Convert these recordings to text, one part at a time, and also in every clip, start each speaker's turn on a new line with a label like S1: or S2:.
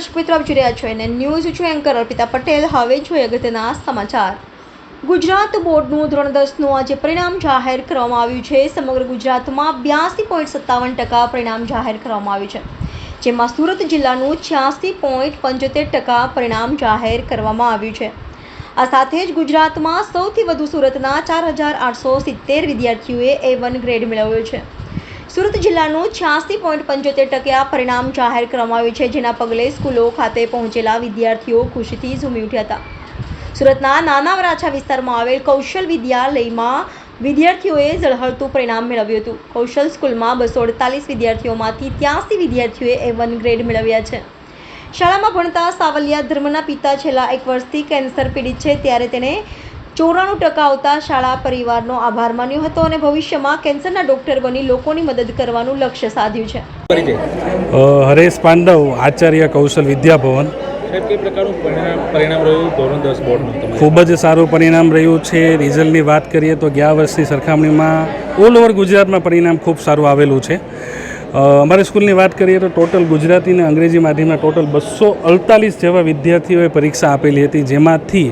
S1: દર્શક મિત્રો, આપ જોઈ રહ્યા છો એને ન્યૂઝ છું એન્કર અર્પિતા પટેલ। હવે જોઈએ અગત્યના સમાચાર। ગુજરાત બોર્ડનું ધોરણ 10નું આજે પરિણામ જાહેર કરવામાં આવ્યું છે। સમગ્ર ગુજરાતમાં 82.57% પરિણામ જાહેર કરવામાં આવ્યું છે, જેમાં સુરત જિલ્લાનું 86.75% પરિણામ જાહેર કરવામાં આવ્યું છે। આ સાથે જ ગુજરાતમાં સૌથી વધુ સુરતના 4870 વિદ્યાર્થીઓએ A1 ગ્રેડ મેળવ્યો છે। સુરત જિલ્લાનું 86.75% પરિણામ જાહેર કરવામાં આવ્યું છે, જેના પગલે સ્કૂલો ખાતે પહોંચેલા વિદ્યાર્થીઓ ખુશીથી ઝૂમી ઉઠ્યા હતા। સુરતના નાના વરાછા વિસ્તારમાં આવેલ કૌશલ વિદ્યાલયમાં વિદ્યાર્થીઓએ ઝળહળતું પરિણામ મેળવ્યું હતું। કૌશલ સ્કૂલમાં 248 વિદ્યાર્થીઓમાંથી 83 વિદ્યાર્થીઓએ A1 ગ્રેડ મેળવ્યા છે। શાળામાં ભણતા સાવલિયા ધર્મના પિતા છેલ્લા 1 વર્ષથી કેન્સર પીડિત છે, ત્યારે તેને 94% આવતા શાળા પરિવારનો આભાર માન્યો હતો અને ભવિષ્યમાં કેન્સરના ડોક્ટર બની લોકોની મદદ કરવાનું લક્ષ્ય સાધ્યું છે।
S2: હરેશ પાંડવ, આચાર્ય કૌશલ વિદ્યાભવન।
S3: પરિણામ રહ્યું ધોરણ 10 બોર્ડનું
S2: ખૂબ જ સારું પરિણામ રહ્યું છે। રિઝલ્ટની વાત કરીએ તો ગયા વર્ષની સરખામણીમાં ઓલ ઓવર ગુજરાતમાં પરિણામ ખૂબ સારું આવેલું છે। અમારી સ્કૂલની વાત કરીએ તો ટોટલ ગુજરાતી અને અંગ્રેજી માધ્યમના ટોટલ 248 જેવા વિદ્યાર્થીઓએ પરીક્ષા આપેલી હતી, જેમાંથી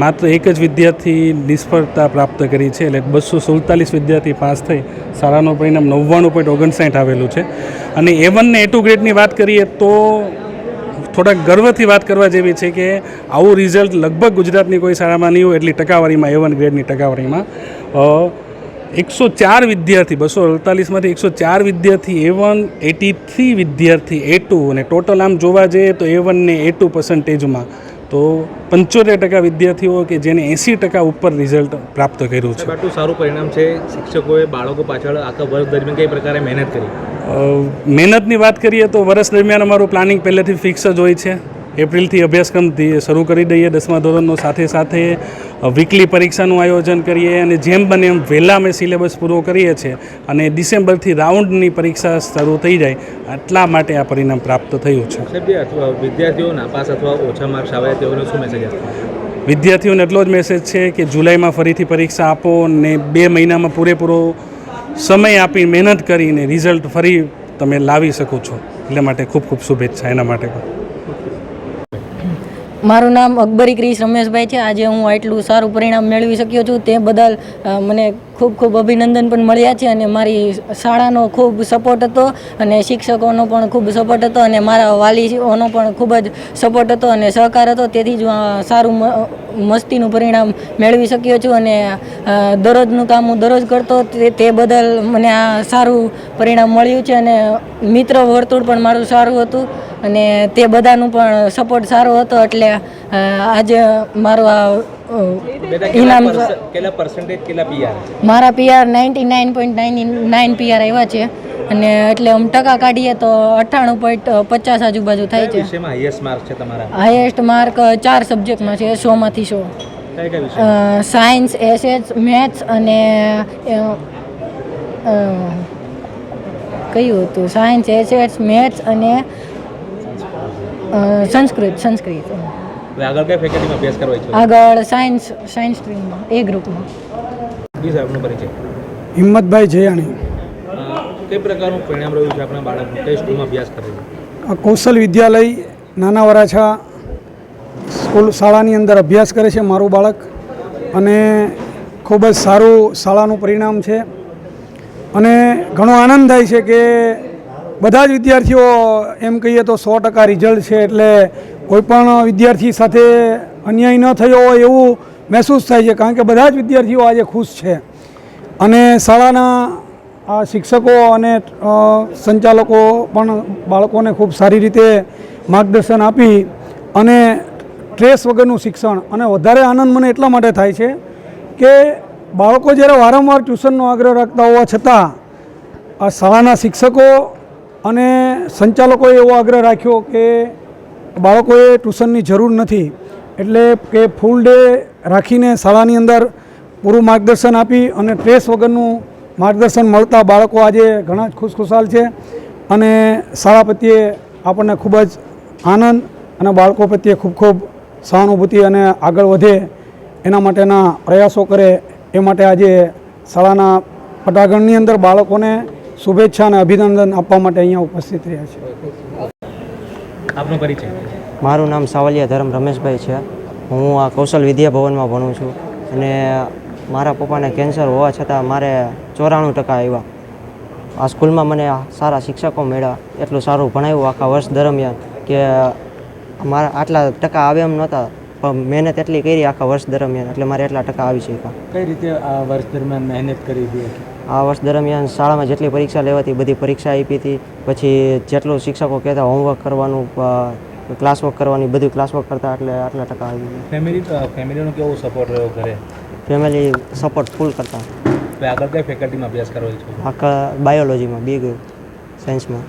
S2: માત્ર એક જ વિદ્યાર્થી નિષ્ફળતા પ્રાપ્ત કરી છે, એટલે 247 વિદ્યાર્થી પાસ થઈ શાળાનું પરિણામ 99.59 આવેલું છે। અને A1 ને A2 ગ્રેડની વાત કરીએ તો થોડાક ગર્વથી વાત કરવા જેવી છે કે આવું રિઝલ્ટ લગભગ ગુજરાતની કોઈ શાળામાં નહીં હોય એટલી ટકાવારીમાં A1 ગ્રેડની ટકાવારીમાં 104 વિદ્યાર્થી 248માંથી 104 વિદ્યાર્થી A1, 83 વિદ્યાર્થી A2 અને ટોટલ આમ જોવા જઈએ તો A1 ને A2 પર્સન્ટેજમાં તો 75% વિદ્યાર્થીઓ કે જેને 80% ઉપર રિઝલ્ટ પ્રાપ્ત કર્યું છે।
S3: આટલું સારું પરિણામ છે, શિક્ષકોએ બાળકો પાછળ આખા વર્ષ દરમિયાન કઈ પ્રકારે મહેનત કરી?
S2: મહેનતની વાત કરીએ તો વર્ષ દરમિયાન અમારું પ્લાનિંગ પહેલેથી ફિક્સ જ હોય છે। એપ્રિલથી અભ્યાસક્રમ શરૂ કરી દઈએ 10મા ધોરણનો, સાથે સાથે વીકલી પરીક્ષાનું આયોજન કરીએ અને જેમ બને એમ વહેલા અમે સિલેબસ પૂરો કરીએ છીએ અને ડિસેમ્બરથી રાઉન્ડની પરીક્ષા શરૂ થઈ જાય એટલા માટે આ પરિણામ પ્રાપ્ત થયું છે।
S3: વિદ્યાર્થીઓ નાપાસ અથવા ઓછા માર્ક્સ આવે તેઓને શું મેસેજ આપો?
S2: વિદ્યાર્થીઓને એટલો જ મેસેજ છે કે જુલાઈમાં ફરીથી પરીક્ષા આપો અને 2 મહિનામાં પૂરેપૂરો સમય આપી મહેનત કરીને રિઝલ્ટ ફરી તમે લાવી શકો છો, એટલે માટે ખૂબ ખૂબ શુભેચ્છા એના માટે પણ।
S4: મારું નામ અકબરી ક્રિશ રમેશભાઈ છે। આજે હું આટલું સારું પરિણામ મેળવી શક્યો છું તે બદલ મને ખૂબ ખૂબ અભિનંદન પણ મળ્યા છે અને મારી શાળાનો ખૂબ સપોર્ટ હતો અને શિક્ષકોનો પણ ખૂબ સપોર્ટ હતો અને મારા વાલીઓનો પણ ખૂબ જ સપોર્ટ હતો અને સહકાર હતો, તેથી જ હું સારું મસ્તીનું પરિણામ મેળવી શક્યો છું અને દરરોજનું કામ હું દરરોજ કરતો તે બદલ મને આ સારું પરિણામ મળ્યું છે અને મિત્ર વર્તુળ પણ મારું સારું હતું અને તે બધાનું પણ સપોર્ટ સારો હતો, એટલે આજે મારું આ ઇનામ મારા PR 99.99 PR આવ્યા છે અને એટલે ટકા કાઢીએ તો 98.50 આજુબાજુ થાય છે। હાઈએસ્ટ માર્ક 4 સબ્જેક્ટમાં છે, 100માંથી 100। સાયન્સ, SS, મેથ્સ અને કયું હતું? સાયન્સ, SS, મેથ્સ અને સંસ્કૃત।
S3: આગળ કઈ ફેકલ્ટીમાં અભ્યાસ કરવા ઈચ્છો?
S4: આગળ સાયન્સ સ્ટ્રીમમાં, A ગ્રુપમાં।
S3: આપનો પરિચય?
S5: હિંમતભાઈ જયાણી।
S3: કઈ પ્રકારનું પરિણામ રહ્યું છે આપણા બાળક કઈ સ્કૂલમાં અભ્યાસ કરે છે?
S5: કૌશલ વિદ્યાલય નાના વરાછા સ્કૂલ શાળાની અંદર અભ્યાસ કરે છે મારું બાળક, અને ખૂબ જ સારું શાળાનું પરિણામ છે અને ઘણો આનંદ થાય છે કે બધા જ વિદ્યાર્થીઓ એમ કહીએ તો 100% રિઝલ્ટ છે, એટલે કોઈ પણ વિદ્યાર્થી સાથે અન્યાય ન થયો હોય એવું મહેસૂસ થાય છે, કારણ કે બધા જ વિદ્યાર્થીઓ આજે ખુશ છે અને શાળાના આ શિક્ષકો અને સંચાલકો પણ બાળકોને ખૂબ સારી રીતે માર્ગદર્શન આપી અને સ્ટ્રેસ વગરનું શિક્ષણ, અને વધારે આનંદ મને એટલા માટે થાય છે કે બાળકો જ્યારે વારંવાર ટ્યુશનનો આગ્રહ રાખતા હોવા છતાં આ શાળાના શિક્ષકો અને સંચાલકોએ એવો આગ્રહ રાખ્યો કે બાળકોએ ટ્યુશનની જરૂર નથી, એટલે કે ફૂલ ડે રાખીને શાળાની અંદર પૂરું માર્ગદર્શન આપી અને સ્ટ્રેસ વગરનું માર્ગદર્શન મળતા બાળકો આજે ઘણા જ ખુશખુશાલ છે અને શાળા પ્રત્યે આપણને ખૂબ જ આનંદ અને બાળકો પ્રત્યે ખૂબ ખૂબ સહાનુભૂતિ અને આગળ વધે એના માટેના પ્રયાસો કરે એ માટે આજે શાળાના પટાગણની અંદર બાળકોને શુભેચ્છા અને અભિનંદન આપવા માટે અહીંયા ઉપસ્થિત રહ્યા છે।
S3: આપનો પરિચય.
S6: મારું નામ સાવલિયા ધરમ રમેશભાઈ છે. હું આ કૌશલ વિદ્યા ભવનમાં ભણું છું અને મારા પપ્પાને કેન્સર હોવા છતાં મારે 94% આવ્યા. આ સ્કૂલમાં મને સારા શિક્ષકો મળ્યા, એટલું સારું ભણાવ્યું આખા વર્ષ દરમિયાન કે મારા આટલા ટકા આવે એમ નહોતા, પણ મહેનત એટલી કરી આખા વર્ષ દરમિયાન એટલે મારે એટલા ટકા આવી શક્યા.
S7: કઈ રીતે આ વર્ષ દરમિયાન મહેનત કરી હતી?
S6: આ વર્ષ દરમિયાન શાળામાં જેટલી પરીક્ષા લેવાતી બધી પરીક્ષા આપી હતી. પછી જેટલું શિક્ષકો કહેતા હોમવર્ક કરવાનું, ક્લાસવર્ક કરવાની, બધું ક્લાસવર્ક કરતા એટલે આટલા ટકા આવી.
S3: ફેમિલીનો કેવો સપોર્ટ રહ્યો ઘરે?
S6: ફેમિલી સપોર્ટ ફૂલ કરતા.
S3: હવે આગળ કઈ ફેકલ્ટીમાં અભ્યાસ કરવો છો?
S6: આખા બાયોલોજીમાં, બી સાયન્સમાં.